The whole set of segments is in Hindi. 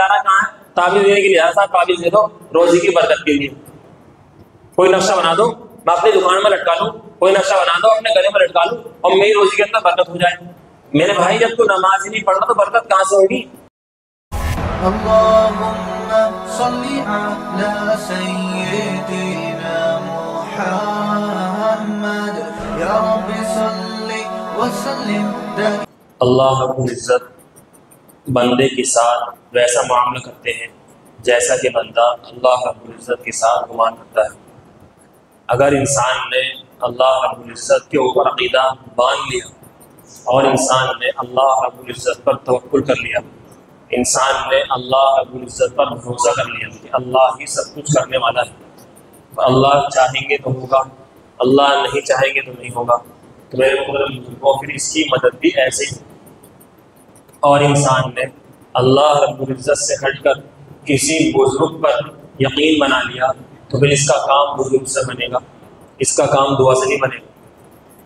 जा रहा कहाँ है, ताबीज देने के लिए, साहब ताबीज दे दो रोजी की बरकत के लिए। कोई नक्शा बना दो, मैं अपनी दुकान में लटका लूं, कोई नक्शा बना दो अपने गले में लटका लूं और मेरी रोजी के अंदर बरकत हो जाए। मेरे भाई जब तू नमाज ही नहीं पढ़ रहा तो बरकत कहाँ से होगी? अल्लाहुम्मा सल्ली अला सय्यिदिना मुहम्मद या रब्बी सल्ली व सल्लिम। अल्लाह रब्बुल इज्जत बंदे के साथ वैसा मामला करते हैं जैसा कि बंदा अल्लाह रब्बुल इज्जत के साथ गुमान करता है। अगर इंसान ने अल्लाह रब्बुल इज्जत के ऊपर अक़ीदा बांध लिया और इंसान ने अल्लाह रब्बुल इज्जत पर तवक्कुल कर लिया, इंसान ने अल्लाह रब्बुल इज्जत पर भरोसा कर लिया कि अल्लाह ही सब कुछ करने वाला है, तो अल्लाह चाहेंगे तो होगा, अल्लाह नहीं चाहेंगे तो नहीं होगा, तो मेरे बुजुर्गों फिर इसकी मदद भी ऐसे ही। और इंसान ने अल्लाह रब्बुल इज्जत से हटकर किसी बुजुर्ग पर यकीन बना लिया तो फिर इसका काम बुजुर्ग से बनेगा, इसका काम दुआ से नहीं बनेगा।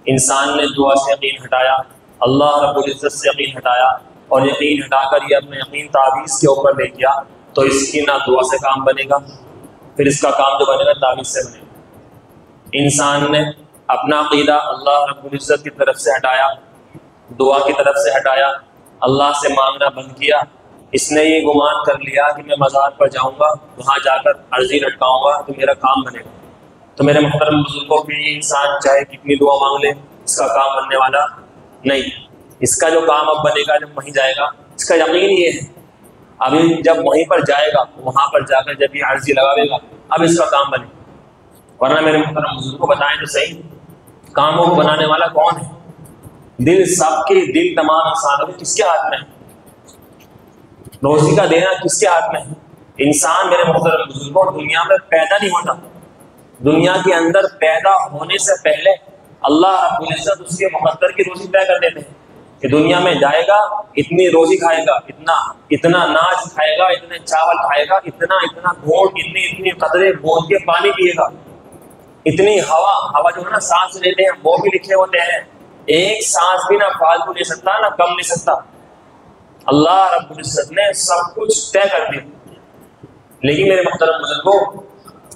इंसान ने दुआ से यकीन हटाया, अल्लाह रब्बुल इज्जत से यकीन हटाया और यकीन हटाकर ये अपने यकीन तावीज़ के ऊपर ले गया तो इसकी ना दुआ से काम बनेगा, फिर इसका काम जो बनेगा तावीज़ से बनेगा। इंसान ने अपना अक़ीदा अल्लाह रब्बुल इज्जत की तरफ से हटाया, दुआ की तरफ से हटाया, अल्लाह से मांगना बंद किया। इसने ये गुमान कर लिया कि मैं मज़ार पर जाऊंगा, वहाँ जाकर अर्जी लटकाऊंगा तो मेरा काम बनेगा। तो मेरे मुहतरम बुजुर्गों के ये इंसान चाहे कितनी दुआ मांग ले, इसका काम बनने वाला नहीं। इसका जो काम अब बनेगा जब वहीं जाएगा, इसका यकीन ये है अभी जब वहीं पर जाएगा वहाँ पर जाकर जब ये अर्जी लगावेगा अब इसका काम बनेगा। वरना मेरे मुहतरम बुजुर्ग को बताएं तो सही, कामों को बनाने वाला कौन है? दिल, सबके दिल तमाम इंसानों के किसके हाथ में है? रोजी का देना किसके हाथ में है? इंसान मेरे मुहतरम बुजुर्गों दुनिया में पैदा नहीं होता, दुनिया के अंदर पैदा होने से पहले अल्लाह रब्बुल इज्जत उसके मुक़द्दर की रोजी तय कर देते हैं कि दुनिया में जाएगा इतनी रोजी खाएगा, इतना अनाज खाएगा, इतने चावल खाएगा, इतना घोट, इतनी कदरे बोल के पानी पिएगा, इतनी हवा जो है ना सांस लेते हैं वो भी लिखे होते हैं। एक सांस भी ना फालतू ले सकता ना कम ले सकता। अल्लाह रब्बुल इज्जत ने सब कुछ तय कर दिया। लेकिन मेरे मुहतरम बुजुर्गों,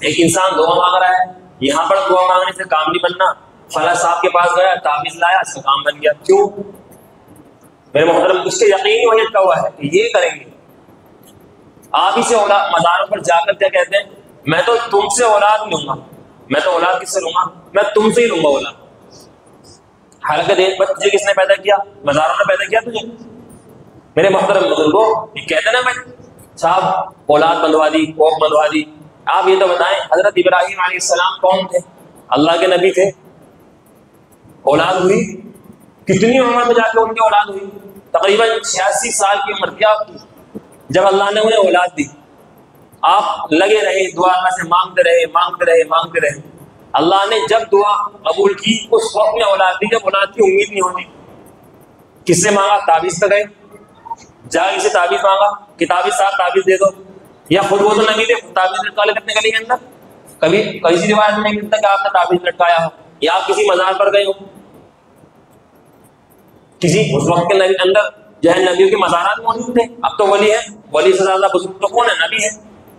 एक इंसान दुआ मांग रहा है, यहाँ पर दुआ मांगने से काम नहीं बनना। फला साहब के पास गया, ताबीज लाया, इसका काम बन गया। क्यों? मेरे मुहतरम उसके यकीन वही अटका हुआ है कि ये करेंगे। आप ही से औलाद मज़ारों पर जाकर क्या कहते हैं, मैं तो तुमसे औलाद लूंगा। मैं तो औलाद किससे लूंगा? मैं तुमसे ही लूंगा औलाद। हालांकि तुझे किसने पैदा किया? मज़ारों ने पैदा किया तुझे। मेरे मुहतरम बुजुर्गों, ये कहते ना मैं साहब औलाद बंधवा दी, कोख बंधवा दी। आप ये तो बताएं हजरत इब्राहीम अलैहिस्सलाम कौन थे? अल्लाह के नबी थे। औलाद हुई, कितनी उम्र में जाके उनकी औलाद हुई? तकरीबन 86 साल की उम्र थी आपकी जब अल्लाह ने उन्हें औलाद दी। आप लगे रहे दुआ अल्लाह से मांगते रहे। अल्लाह ने जब दुआ कबूल की उस वक्त में औलाद दी जब औलाद की उम्मीद नहीं होती। किससे मांगा? ताबीज पे गए, जाके से ताबीज मांगा कि ताबीज साहब ताबीज दे दो, या खुद वो तो नबी थे ताबीज लटका ले अपने गले के अंदर। कभी किसी रिवायत में नहीं मिलता कि आपने ताबीज लटकाया हो या आप किसी मज़ार पर गए हो। किसी उस वक्त के नबी अंदर जो है नबियों के मज़ारात मौजूद थे। अब तो वली है, वली से ज्यादा बुजुर्ग तो कौन है? नबी है।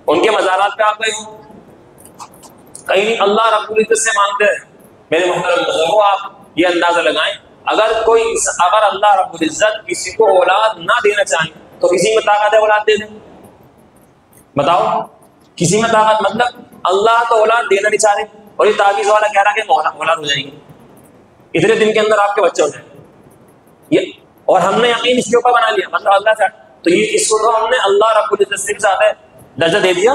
उनके मज़ारात पे आप गए हो कहीं नहीं, अल्लाह रब्बुल इज्जत से मांगते हैं। मेरे मुहतरम बुजुर्गों, आप ये अंदाजा लगाएं, अगर अल्लाह रब्बुल इज्जत किसी को औलाद ना देना चाहे तो किसी में ताकत है औलाद दे दे? बताओ, किसी में ताकत? मतलब अल्लाह तो औलाद देना नहीं चाह रहे और ये ताबीज वाला कह रहा है कि औलाद हो जाएगी, इतने दिन के अंदर आपके बच्चे हो जाए ये, और हमने यकीन इसके ऊपर बना लिया मतलब अल्लाह से। तो ये इसको तो हमने अल्लाह रब्बुल इज्जत से ज्यादा दर्जा दे दिया।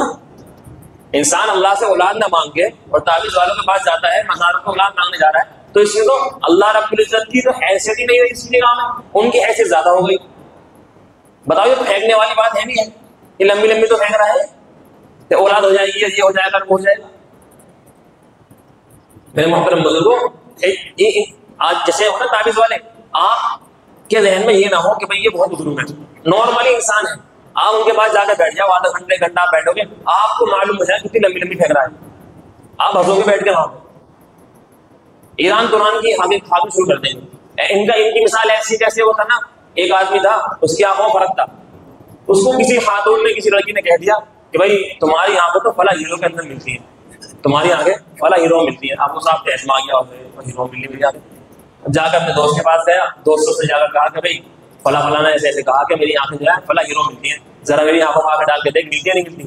इंसान अल्लाह से औलाद ना मांग के और ताबीज वालों के पास जाता है, मज़ारों को औलाद मांगने जा रहा है, तो इसमें तो अल्लाह रब्बुल इज्जत की तो हैसियत ही नहीं रही इस निगाह में, उनकी हैसियत ज्यादा हो गई। बताओ, ये फेंकने वाली बात है नहीं है? ये लंबी लंबी तो फेंक रहा है कि औलाद हो जाएगी, ये हो जाएगा, वो हो जाएगा। मेरे मुहतरम बुजुर्गों, आज जैसे हो ना ताबीज वाले, आपके जहन में ये ना हो कि भाई ये बहुत बुजुर्ग है, नॉर्मली इंसान है, आप उनके पास जाकर बैठ जाओ, आधा घंटा आप बैठोगे, आपको मालूम हो जाए कितनी लंबी लंबी फेंक रहा है, आप हंसोगे बैठ के वहां पे। ईरान तुरान की हावी शुरू कर देंगे। इनकी मिसाल ऐसी जैसे वो था ना, एक आदमी था उसकी आंखों में फर्क था, उसको किसी खातून ने, किसी लड़की ने कह दिया कि भाई तुम्हारी आंखें तो फला हीरो के अंदर मिलती है, तुम्हारी आंखें फला हीरो मिलती है। अब उस आप आजमा गया और हीरो मिली जाती। जाकर अपने दोस्त के पास गया, दोस्तों से जाकर कहा कि भाई फला फला ने ऐसे ऐसे कहा कि मेरी आंखें जो है फला हीरो मिलती है, जरा मेरी आंखों में आंखें डाल के देख, मिलती है नहीं मिलती।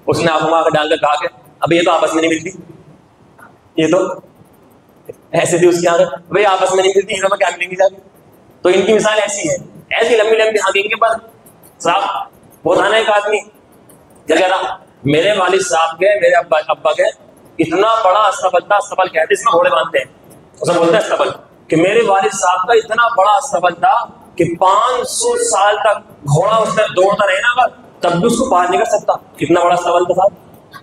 उसने आंखों में आंखें डाल कर कहा कि अब ये तो आपस में नहीं मिलती, ये तो ऐसे थी उसकी आंखें, भाई आपस में नहीं मिलती, हीरो में क्या मिलेंगी जाके। तो इनकी मिसाल ऐसी है, ऐसी लंबी लंबी आंखें इनके पास। साहब वो था ना एक आदमी, क्या कह रहा, मेरे वालिद साहब के, मेरे अब्बा के इतना बड़ा अस्तबल था, अस्तबल कहते इसमें घोड़े बांधते हैं, उसमें बोलते हैं अस्तबल, कि मेरे वालिद साहब का इतना बड़ा अस्तबल था कि 500 साल तक घोड़ा उसमें दौड़ता रहे ना अगर, तब भी उसको पार नहीं कर सकता। कितना बड़ा अस्तबल था साहब,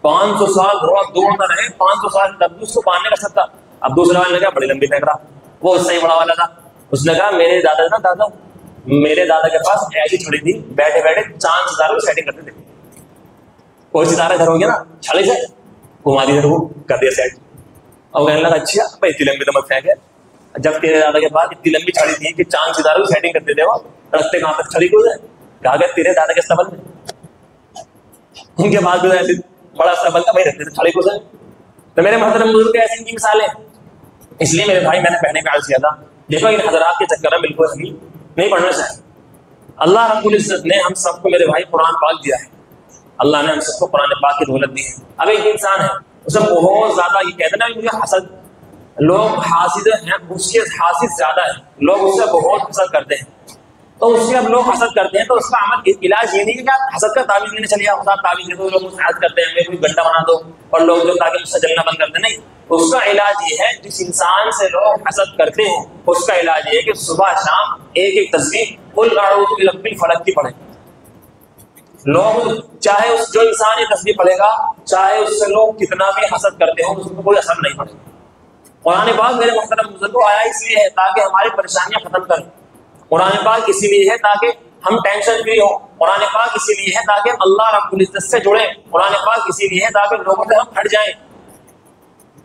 500 साल घोड़ा दौड़ता रहे, 500 साल तब भी उसको पार नहीं कर सकता। अब दूसरा वाले ने कहा बड़ी लंबी फेंक रहा, वो उससे ही बड़ा वाला था। उसने कहा मेरे दादा के पास ऐसी छड़ी थी, बैठे बैठे चांद सितारों की सेटिंग करते थे। कोई सितारा घर हो गया ना, छड़ी से घुमा दी, वो कर दिया सेट। और कहने लगा अच्छा भाई इतनी लंबी तो मत फेंके। जब तेरे दादा के पास इतनी लंबी छड़ी थी कि चांद सितारों की सेटिंग करते थे, वो रखते कहां तक छड़ी को है, कहा गया तेरे दादा के सबल में, उनके बाद भी ऐसे बड़ा सबल का भाई रखते थे छड़ी को से। तो मेरे मोहतरम बुजुर्ग ऐसी इनकी मिसालें। इसलिए मेरे भाई मैंने पहले का अर्ज किया था, देखो इन हजरात के चक्कर में बिल्कुल भी नहीं पढ़ना चाहिए। अल्लाह रब्बुल इज्जत ने हम सबको मेरे भाई कुरान पाक दिया है, अल्लाह ने हम सबको कुरान पाक की दौलत दी है। अब एक इंसान है उसे बहुत ज्यादा ये कहते ना मुझे हसद, लोग हासिद हैं, उसके हासिद ज्यादा है, लोग उससे बहुत हसद करते हैं। तो उससे अब लोग हसद करते हैं तो उसका अमल इलाज ये नहीं है कि आप हसद का तावीज लेने चलिए, आप तावीज दे दो, लोग मुझसे हसद करते हैं, मेरे कोई गड्ढा बना दो, और लोग जो ताकि मुझसे जलना बंद करते, नहीं। उसका इलाज ये है, जिस इंसान से लोग हसद करते हैं उसका इलाज ये है कि सुबह शाम एक एक तस्बीह कुल अऊज़ु बिरब्बिल फलक की पढ़े। लोग चाहे उस जो इंसान ये तस्बीह पढ़ेगा, चाहे उससे लोग कितना भी हसद करते हो, उसको कोई असर नहीं पड़ेगा। कुरान पाक मेरे मुहतरम बुजुर्गों आया इसलिए है ताकि हमारी परेशानियां खत्म करें। कुरान पाक इसीलिए है ताकि हम टेंशन फ्री हो। कुरान पाक इसीलिए है ताकि हम अल्लाह रब्बुल इज्जत से जुड़े। कुरान पाक इसीलिए है ताकि लोगों से हम हट जाएं,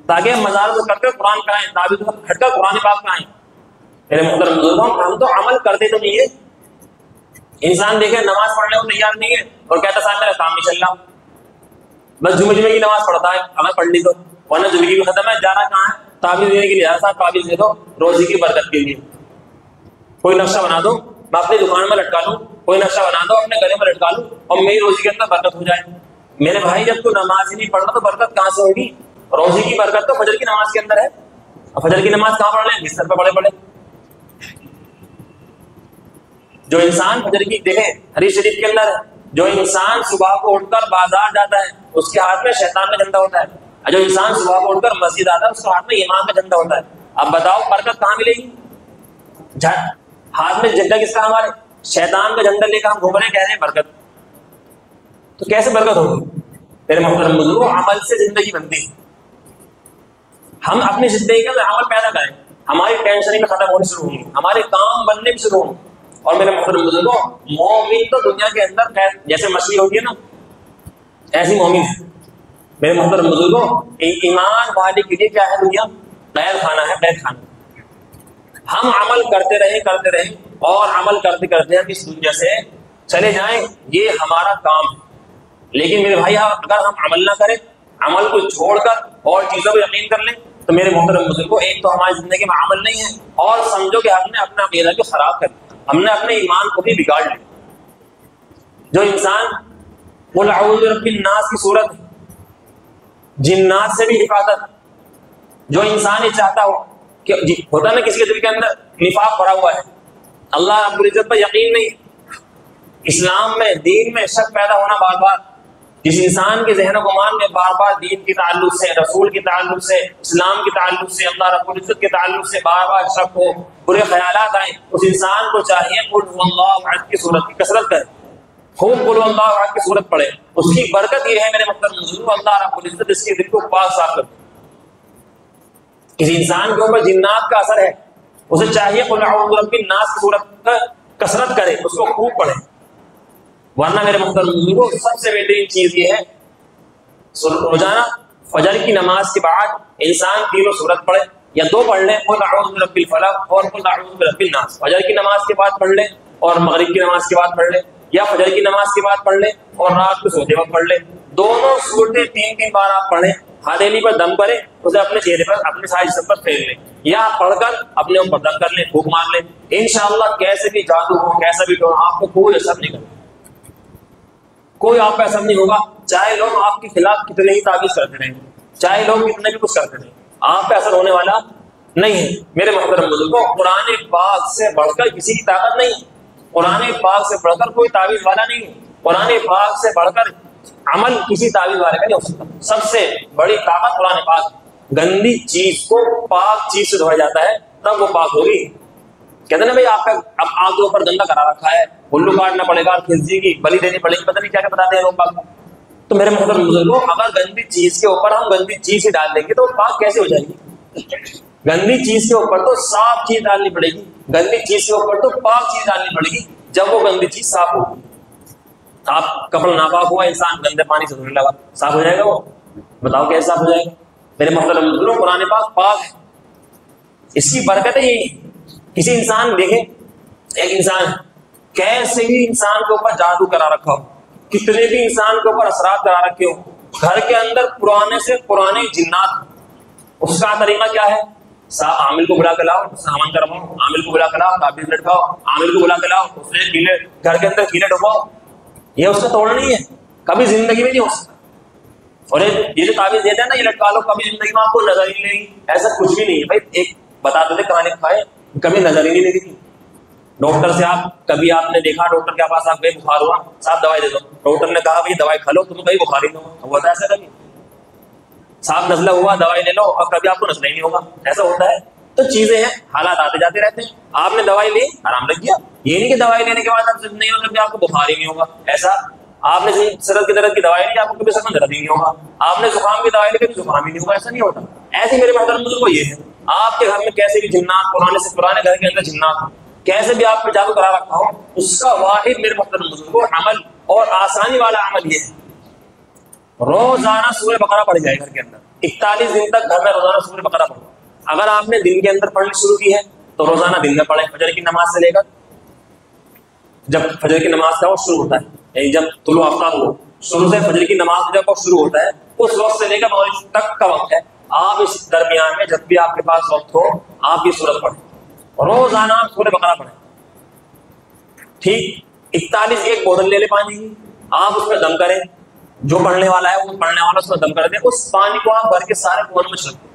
ताकि हम मज़ार से कटकर कुरान का आए, ताबीज़ से हटकर कुरान पाक का आए। मेरे मुहतरम बुजुर्गों हम तो अमल करते तो नहीं है। इंसान देखे नमाज पढ़ने को तैयार नहीं है और कहता साहब मेरा काम नहीं चल रहा, बस जुमे की नमाज पढ़ता है, हमें पढ़ ली तो, वरना जुमे की भी खत्म है, जा रहा कहाँ है, ताबीज़ देने के लिए साहब ताबीज़ दे दो रोजी की बरकत के लिए, कोई नक्शा बना दो मैं अपनी दुकान में लटका लूँ, कोई नक्शा बना दो अपने गले में लटका लूँ और मेरी रोजी के अंदर बरकत हो जाए। मेरे भाई जब तू नमाज ही नहीं पढ़ना तो बरकत कहाँ से होगी? रोजी की बरकत तो फजर की नमाज के अंदर है। और फजर की नमाज कहाँ पढ़ रहे हैं? बिस्तर पे पड़े पड़े। जो इंसान फजर की देखे हदीस शरीफ के अंदर है, जो इंसान सुबह को उठकर बाजार जाता है उसके हाथ में शैतान का झंडा होता है, और जो इंसान सुबह को उठकर मस्जिद आता है उसके हाथ में ईमान का झंडा होता है। अब बताओ बरकत कहाँ मिलेगी? हाथ में झंडा किसका? हमारे शैतान का झंडा लेकर हम घूम रहे, कह रहे हैं बरकत, तो कैसे बरकत होगी? मेरे मोहतरम बुजुर्गों अमल से जिंदगी बनती है। हम अपनी जिंदगी के अंदर अमल पैदा करें, हमारी टेंशन भी खत्म होनी शुरू होंगी, हमारे काम बनने भी शुरू होंगे। और मेरे मोहतरम बुजुर्गों मोमिन तो दुनिया के अंदर जैसे मछली होती है ना, ऐसी मोमिन है। मेरे मोहतरम बुजुर्गों ईमान वाले के लिए क्या है दुनिया? बैल खाना है, बैल खाना। हम अमल करते रहे और अमल करते करते हम इस दुनिया से चले जाएं, ये हमारा काम है। लेकिन मेरे भाई अगर हम अमल ना करें, अमल को छोड़कर और चीजों पर यकीन कर लें, तो मेरे मोहतरम बुजुर्गों एक तो हमारी जिंदगी में अमल नहीं है, और समझो कि हमने अपना अकीदा को खराब कर दिया, हमने अपने ईमान को भी बिगाड़ लिया। जो इंसान कुल अऊज़ु बिरब्बिन नास की सूरत है, जिन्नात से भी हिफाजत, जो इंसान ये चाहता हो कि होता ना किसी के दिल के अंदर निफाक भरा हुआ है, अल्लाह रब्बुल इज्जत पर यकीन नहीं, इस्लाम में दीन में शक पैदा होना बार बार, जिस इंसान के ज़हन गुमान में बार बार दीन के ताल्लुक से, रसूल के ताल्लुक से, इस्लाम के ताल्लुक से, अल्लाह रब्बुल इज्जत के ताल्लुक से बार बार शक हो, बुरे ख्यालात आए, उस इंसान को चाहिए कुल हुवल्लाहु अहद की सूरत की कसरत करे, खूब कुल हुवल्लाहु अहद की सूरत पढ़े। उसकी बरकत ये है मेरे मोहतरम बुजुर्गों, अल्लाह रब्बुल इज्जत इसके दिल को पाक साफ कर। किसी इंसान के ऊपर जिन्नात का असर है, उसे चाहिए कुल अऊज़ु बिरब्बिन नास की सूरत कसरत करे, उसको खूब पढ़े। वरना मेरे मोहतरम बुजुर्गों सबसे बेहतरीन चीज ये है, रोजाना फजर की नमाज के बाद इंसान तीनों सूरत पढ़े, या दो पढ़ ले, कुल अऊज़ु बिरब्बिल फलक और कुल अऊज़ु बिरब्बिन नास। फजर की नमाज के बाद पढ़ ले और मगरिब की नमाज के बाद पढ़ ले, या फजर की नमाज के बाद पढ़ ले और रात को सोते वक्त पढ़ ले। दोनों सूरतें 3-3 बार आप पढ़े, हथेली पर दम करें, उसे अपने चेहरे पर, अपने सारे जिस्म पर फेर ले, या पढ़कर अपने ऊपर दम कर ले, फूंक मार ले। इंशाअल्लाह कैसे भी जादू हो, कैसा भी हो, आपको कोई असर नहीं करेगा, कोई आप पे असर नहीं होगा। चाहे लोग आपके खिलाफ कितने ही ताबीज करते रहे, चाहे लोग कितने भी कुछ करते रहे, आप पे असर होने वाला नहीं है। मेरे मोहतरम बुजुर्गों, कुरान पाक से बढ़कर किसी की ताकत नहीं, कुरान पाक से बढ़कर कोई ताबीज वाला नहीं, कुरान पाक से बढ़कर अमल किसी ताबीज वाले का नहीं हो सकता। सबसे बड़ी ताकत कुरान पाक। गंदी चीज को पाक चीज से धोया जाता है तब वो पाक होगी। कहते ना भाई आपका अब आपके ऊपर गंदा करा रखा है, उल्लू काटना पड़ेगा, खिलजी की बलि देनी पड़ेगी, पता नहीं क्या क्या बताते हैं लोग पाक। तो मेरे मोहतरम बुजुर्गों, अगर गंदी चीज के ऊपर हम गंदी चीज ही डाल देंगे तो पाक कैसे हो जाएगी? गंदी चीज के ऊपर तो साफ चीज डालनी पड़ेगी, गंदी चीज के ऊपर तो पाक चीज डालनी पड़ेगी, जब वो गंदी चीज साफ होगी। आप कपड़ा नापाक हुआ, इंसान गंदे पानी से धोने लगा, साफ हो जाएगा वो? बताओ कैसे साफ हो जाएगा? मेरे मोहतरम बुजुर्गों, कुरान पाक है, इसकी बरकत है यही। किसी इंसान देखे, एक इंसान कैसे भी इंसान के ऊपर जादू करा रखा हो, कितने भी इंसान के ऊपर असरात करा रखे हो, घर के अंदर पुराने से पुराने जिन्नात, उसका तरीका क्या है? आमिल को बुला के लाओ, सामान करवाओ, आमिल को बुला के लाओ, ताबीज लटकाओ, आमिल को बुला के लाओ, उसने कीले घर के अंदर कीले डुबाओ। ये उसका तोड़ नहीं है, कभी जिंदगी में नहीं हो सकता। और ये जो ताबीज देते हैं ना, ये लटका लो, कभी जिंदगी में आपको नजर ही नहीं लेगी, ऐसा कुछ भी नहीं है भाई। एक बताते थे कराने खाए, कभी नजर ही नहीं लगी थी। डॉक्टर से आप कभी आपने देखा, डॉक्टर के पास आप गए, बुखार हुआ, साहब दवाई दे दो, डॉक्टर ने कहा भाई दवाई खा लो, तुम्हें कहीं बुखार ही नहीं हुआ था? ऐसा कभी? साहब नजला हुआ, दवाई ले लो, और कभी आपको नजला ही नहीं होगा, ऐसा होता है? तो चीजें हैं, हालात आते जाते रहते हैं। आपने दवाई ली, आराम लग गया, ये नहीं कि दवाई लेने के बाद आप नहीं होगा, आपको बुखार ही नहीं होगा। ऐसा आपने सर के दर्द की दवाई ली, आपको कभी सर में दर्द ही नहीं होगा। आपने जुकाम की दवाई ली, कभी जुकाम ही नहीं होगा, ऐसा नहीं होता। ऐसे मेरे मोहतरम बुजुर्गों, ये है आपके घर में कैसे भी जिन्नात, पुराने से पुराने घर के अंदर जिन्नात, कैसे भी आप पे जादू करा रखा हो, उसका वाहिद मेरे मोहतरम बुजुर्गों अमल और आसानी वाला अमल ये है, रोजाना सूरह बकरा पढ़ जाए घर के अंदर। 41 दिन तक घर में रोजाना सूरह बकरा पढ़ो। अगर आपने दिन के अंदर पढ़नी शुरू की है तो रोजाना दिन में पढ़े, फजर की नमाज से लेकर, जब फजर की नमाज का वक्त शुरू होता है, यानी जब तुलु आफ्ताब हो, शुरू से फजर की नमाज जब वक्त शुरू होता है, उस वक्त से लेकर मगरिब तक का वक्त है, आप इस दरमियान में जब भी आपके पास वक्त हो, आप ये सूरत पढ़ें, रोजाना सूरह बकरा पढ़ें। ठीक 41 एक बोतल ले ले पानी की, आप उसमें दम करें, जो पढ़ने वाला है वो पढ़ने वाला उसमें दम कर दे, उस पानी को आप भर के सारे कोनों में छिड़क।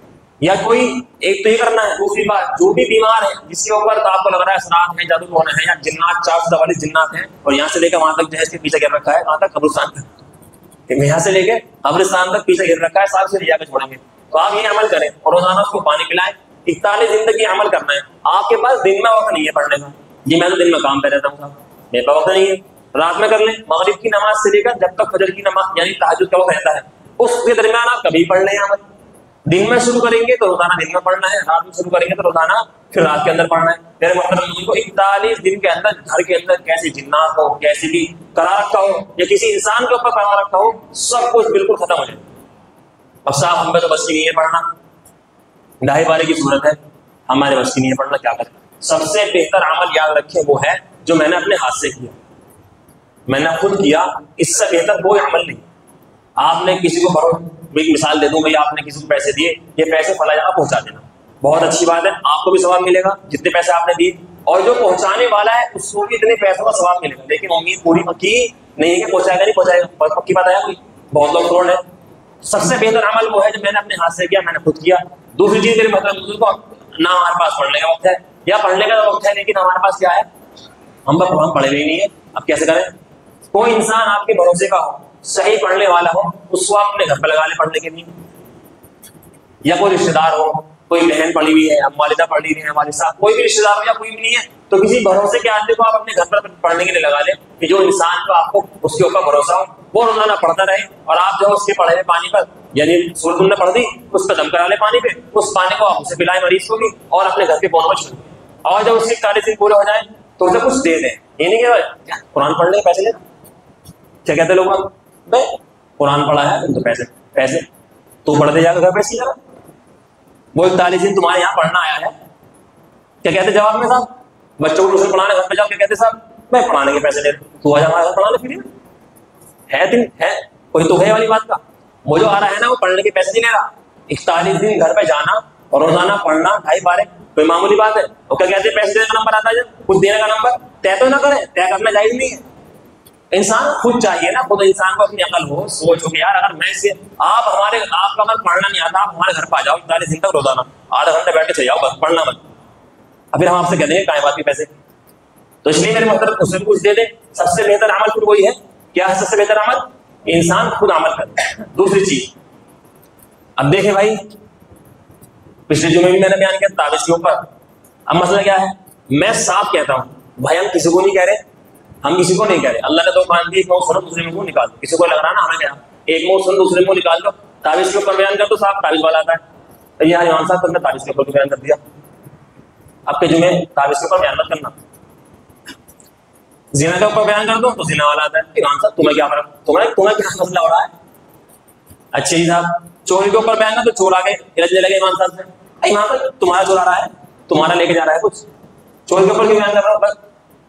या कोई एक तो ये करना है। दूसरी बात, जो भी बीमार है, जिसके ऊपर तो आपको लग रहा है असरात है, जादू टोना है, या जिन्नात, 444 जिन्नात हैं, और यहाँ से लेकर वहां तक जो है इसके पीछे गिर रखा है, वहां तक कब्रिस्तान तक, यहाँ से लेकर कब्रिस्तान तक पीछे गिर रखा है, साथ से ले जाकर छोड़ेंगे। तो आप ये अमल करें और रोजाना उसको पानी पिलाएं। 41 दिन तक ये अमल करना है। आपके पास दिन में वक्त नहीं है पढ़ने का, जी मैं तो दिन में काम पे रहता हूँ, मेरे पास वक्त नहीं है, रात में कर लें। मगरिब की नमाज से लेकर जब तक फजर की नमाज यानी तहज्जुद का वक्त रहता है, उसके दरमियान आप कभी पढ़ लें अमल। दिन में शुरू करेंगे तो रोजाना दिन में पढ़ना है, रात में शुरू करेंगे तो रोजाना फिर रात के अंदर पढ़ना है। मेरे मोहतरम को 41 दिन के अंदर घर के अंदर कैसे जिन्नात हो, कैसे भी करा रखा हो, या किसी इंसान के ऊपर करा रखा हो, सब कुछ बिल्कुल खत्म हो जाए। अब साहब हमें तो बस की नहीं है पढ़ना, 2.5 पारे की सूरत है, हमारे बस की नहीं है पढ़ना, क्या करें? सबसे बेहतर अमल याद रखें वो है जो मैंने अपने हाथ से किया, मैंने खुद किया, इससे बेहतर कोई अमल नहीं। आपने किसी को एक मिसाल दे दूं भाई, आपने किसी को पैसे दिए, ये पैसे फला जगह पहुंचा देना, बहुत अच्छी बात है, आपको भी सवाब मिलेगा जितने पैसे आपने दिए, और जो पहुंचाने वाला है उसको भी इतने पैसों का सवाब मिलेगा। लेकिन उम्मीद पूरी पक्की नहीं है कि पहुंचाएगा नहीं पहुंचाएगा, बहुत पक्की बात है कोई, बहुत लोग फ्रॉड है। सबसे बेहतर अमल वो है जो मैंने अपने हाथ से किया, मैंने खुद किया। दूसरी चीज मेरे मतलब को ना हमारे पास पढ़ने का वक्त है या पढ़ने का वक्त है, लेकिन हमारे पास क्या है, हम पढ़े हुए नहीं है। अब कैसे करें? कोई इंसान आपके भरोसे का हो, सही पढ़ने वाला हो, उसको आप अपने घर पर लगा ले पढ़ने के लिए, या कोई रिश्तेदार हो, कोई बहन पढ़ी हुई है, वालिदा पढ़ी हुई है, वालिद साहब, कोई भी रिश्तेदार हो या कोई भी नहीं है, तो किसी भरोसे के आदमी को आप अपने घर पर पढ़ने के लिए लगा ले, कि जो इंसान को आपको उसके ऊपर भरोसा हो, वो रोजाना पढ़ता रहे, और आप जो उसके पढ़े हुए पानी पर, यानी सूरत तुमने पढ़ दी, उस पर दम करा ले पानी पे, उस पानी को आप उसे पिलाए मरीज को भी, और अपने घर के कोनों में छोड़, और जब उसके 40 दिन पूरे हो जाए तो उसे कुछ दे दें। ये नहीं कि कुरान पढ़ने के पैसे ले, क्या कहते लोग, कुरान पढ़ा है तो पैसे पैसे तू पढ़ते जाकर घर पे सीधा, वो 41 दिन तुम्हारे यहाँ पढ़ना आया है, क्या कहते जवाब में साहब? बच्चों को ट्यूशन पढ़ाने घर पे जाओ, क्या कहते साहब? मैं पढ़ाने के पैसे ले, तू आजा हमारे घर पढ़ाने फ्री में, है दिन है कोई तो है वाली बात का। वो जो आ रहा है ना वो पढ़ने के पैसे नहीं ले रहा। 41 दिन घर पे जाना और रोजाना पढ़ना 2.5 बार कोई मामूली बात है। और क्या कहते हैं पैसे देने का नंबर आता है, जब कुछ देने का नंबर तय तो ना करे, तय करना जायज नहीं है। इंसान खुद चाहिए ना, खुद इंसान को अपनी अकल हो, सोच हो कि यार अगर मैं से आपको अगर पढ़ना नहीं आता, आप हमारे घर पे आ जाओ 41 दिन तक रोजाना आधा घंटा बैठ के चले जाओ, बस पढ़ना मत। फिर हम आपसे कह देंगे काय बात के पैसे। तो इसलिए मेरे मतलब उससे कुछ दे दे। सबसे बेहतर अमल फिर वही है, क्या है सबसे बेहतर अमल? इंसान खुद अमल करे। दूसरी चीज, अब देखे भाई पिछले जुमे भी मैंने बयान किया ताबिज के ऊपर। अब मसला क्या है, मैं साफ कहता हूं भाई हम किसी को नहीं कह रहे, हम किसी को नहीं कह रहे। अल्लाह ने तो मान दी, एक मुंह सुनो दूसरे मुंह निकाल दो। किसी को लग रहा ना हमें क्या, एक मुंह सुनो दूसरे मुंह निकाल दो। ताबिज के ऊपर बयान कर दो, साफ ताबिज वाला आता है। तो यार इमाम साहब तुमने ताबिज के ऊपर बयान कर दिया, अब के जुमे ताबिज के ऊपर बयान मत करना। जिना के ऊपर बयान कर दो तो जिना वाला आता है। इमाम साहब तुम्हें क्या फर्क, तुम्हें क्या मसला हो रहा है? अच्छा जी साहब चोरी के ऊपर बयान कर, तो चोर आगे इलझने लगे इमाम साहब से, इमाम साहब तुम्हारा चोर आ रहा है, तुम्हारा लेके जा रहा है कुछ, चोरी के ऊपर क्यों बयान कर रहा हो? बस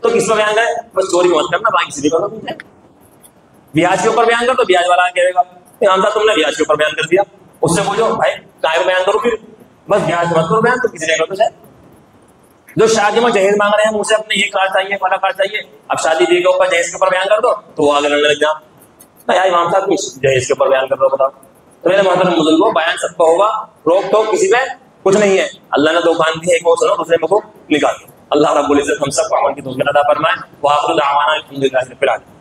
तो किस पर बयान करे? बस चोरी मत करना, बाकी सीधी करो। ब्याज के ऊपर बयान कर तो ब्याज वाला कहेगा इमाम साहब तुमने ब्याज के ऊपर बयान कर दिया। उससे पूछो भाई काय पर बयान करो, फिर बस ब्याज मत करो बयान, तो किसी ने करो। जो शादी में जहेज मांग रहे हैं मुझसे अपने ये कार चाहिए फला कार चाहिए, अब शादी दी के ऊपर जहेज के ऊपर बयान कर दो तो वो आगे लड़ने लग जाओ। यार इमाम साहब कुछ जहेज के ऊपर बयान कर दो, बताओ। तो मेरे मोहतरम बुजुर्गों, बयान सबका होगा, रोक टोक किसी पे कुछ नहीं है। अल्लाह ने 2 कान दिए, एक को सुनो दूसरे को निकाल दो। अल्लाह रब्बुल इज्जत हम सबको अमल की तौफीक अता फरमाए। व आखिरु दावाना अल्हम्दुलिल्लाहि रब्बिल आलमीन।